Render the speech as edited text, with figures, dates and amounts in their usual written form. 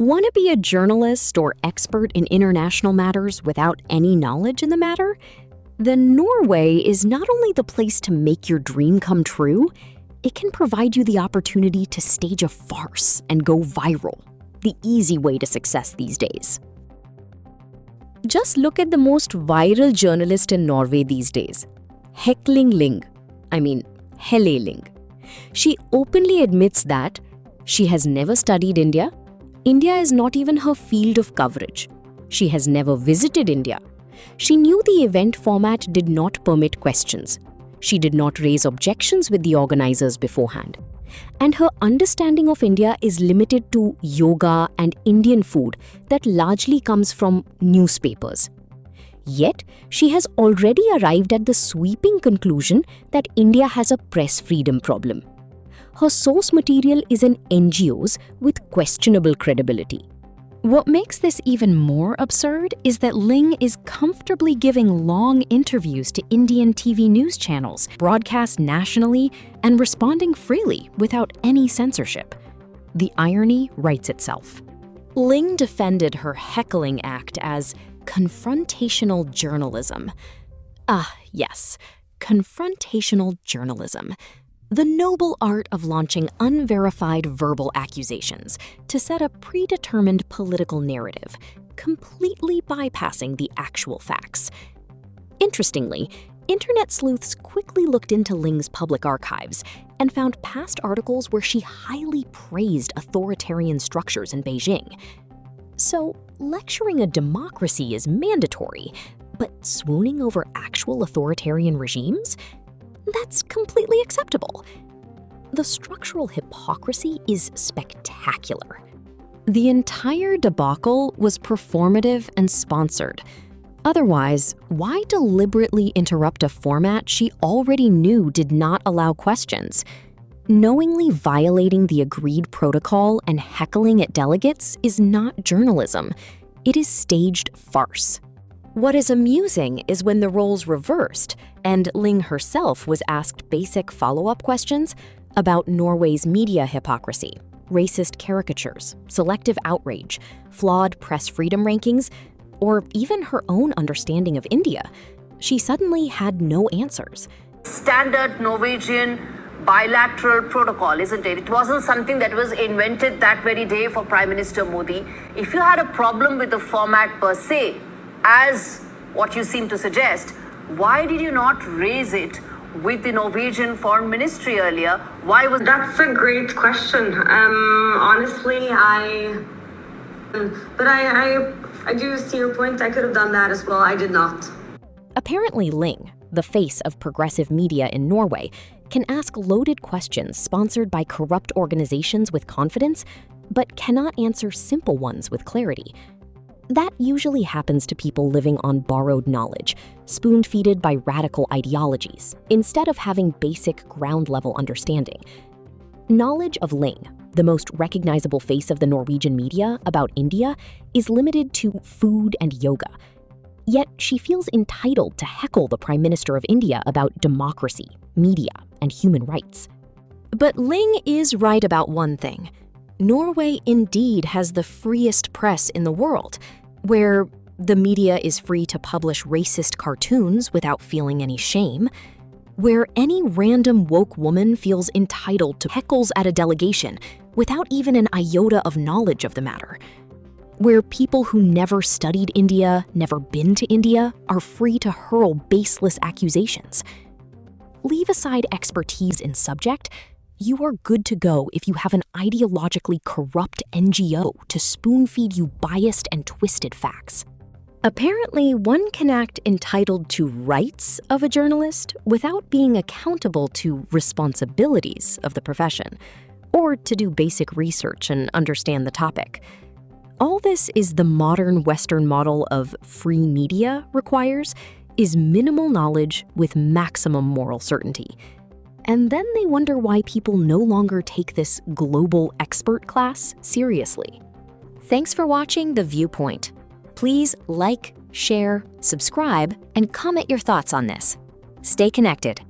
Want to be a journalist or expert in international matters without any knowledge in the matter? Then Norway is not only the place to make your dream come true, it can provide you the opportunity to stage a farce and go viral, the easy way to success these days. Just look at the most viral journalist in Norway these days, Helle Lyng She openly admits that she has never studied India. India is not even her field of coverage. She has never visited India. She knew the event format did not permit questions. She did not raise objections with the organizers beforehand. And her understanding of India is limited to yoga and Indian food that largely comes from newspapers. Yet, she has already arrived at the sweeping conclusion that India has a press freedom problem. Her source material is in NGOs with questionable credibility. What makes this even more absurd is that Lyng is comfortably giving long interviews to Indian TV news channels, broadcast nationally, and responding freely without any censorship. The irony writes itself. Lyng defended her heckling act as confrontational journalism. Yes, confrontational journalism. The noble art of launching unverified verbal accusations to set a predetermined political narrative, completely bypassing the actual facts. Interestingly, internet sleuths quickly looked into Lyng's public archives and found past articles where she highly praised authoritarian structures in Beijing. So, lecturing a democracy is mandatory, but swooning over actual authoritarian regimes? That's completely acceptable. The structural hypocrisy is spectacular. The entire debacle was performative and sponsored. Otherwise, why deliberately interrupt a format she already knew did not allow questions? Knowingly violating the agreed protocol and heckling at delegates is not journalism. It is staged farce. What is amusing is when the roles reversed and Lyng herself was asked basic follow-up questions about Norway's media hypocrisy, racist caricatures, selective outrage, flawed press freedom rankings, or even her own understanding of India. She suddenly had no answers. Standard Norwegian bilateral protocol, isn't it? It wasn't something that was invented that very day for Prime Minister Modi. If you had a problem with the format per se, as what you seem to suggest, why did you not raise it with the Norwegian Foreign Ministry earlier? Why was That's a great question. Honestly, I do see your point. I could have done that as well. I did not. Apparently, Lyng, the face of progressive media in Norway, can ask loaded questions sponsored by corrupt organizations with confidence, but cannot answer simple ones with clarity. That usually happens to people living on borrowed knowledge, spoon-feeded by radical ideologies, instead of having basic ground-level understanding. Knowledge of Lyng, the most recognizable face of the Norwegian media about India, is limited to food and yoga. Yet she feels entitled to heckle the Prime Minister of India about democracy, media, and human rights. But Lyng is right about one thing. Norway indeed has the freest press in the world, where the media is free to publish racist cartoons without feeling any shame, where any random woke woman feels entitled to heckles at a delegation without even an iota of knowledge of the matter, where people who never studied India, never been to India, are free to hurl baseless accusations. Leave aside expertise in subject, you are good to go if you have an ideologically corrupt NGO to spoon-feed you biased and twisted facts. Apparently, one can act entitled to rights of a journalist without being accountable to responsibilities of the profession, or to do basic research and understand the topic. All this is the modern Western model of free media requires is minimal knowledge with maximum moral certainty. And then they wonder why people no longer take this global expert class seriously. Thanks for watching The Viewpoint. Please like, share, subscribe, and comment your thoughts on this. Stay connected.